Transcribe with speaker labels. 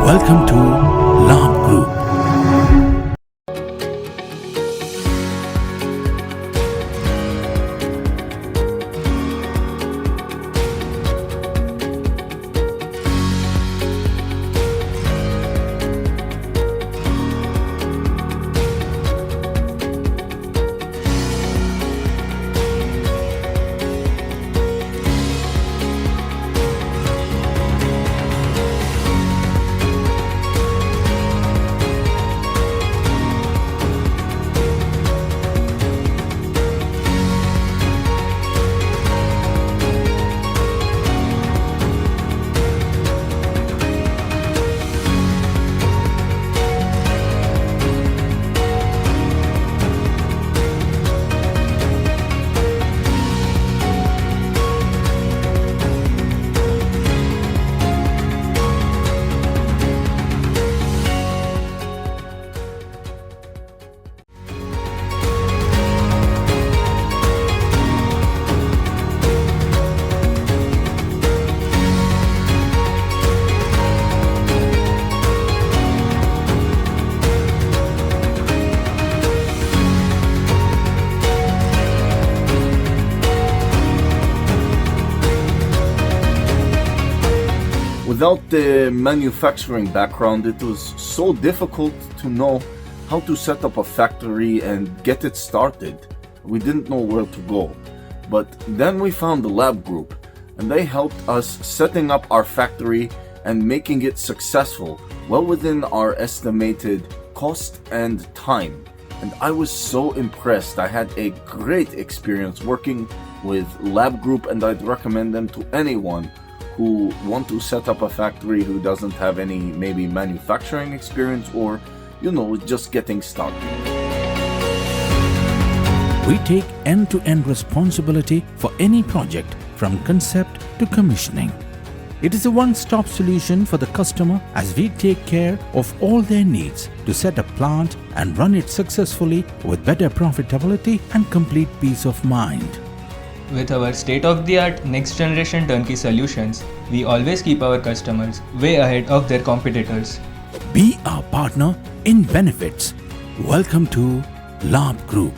Speaker 1: Welcome to Labh Group.
Speaker 2: Without the manufacturing background, it was so difficult to know how to set up a factory and get it started. We didn't know where to go. But then we found the Labh Group, and they helped us setting up our factory and making it successful, well within our estimated cost and time. And I was so impressed. I had a great experience working with Labh Group, and I'd recommend them to anyone who want to set up a factory who doesn't have any maybe manufacturing experience or, just getting started.
Speaker 1: We take end-to-end responsibility for any project from concept to commissioning. It is a one-stop solution for the customer as we take care of all their needs to set a plant and run it successfully with better profitability and complete peace of mind.
Speaker 3: With our state-of-the-art next-generation turnkey solutions, we always keep our customers way ahead of their competitors.
Speaker 1: Be our partner in benefits. Welcome to Labh Group.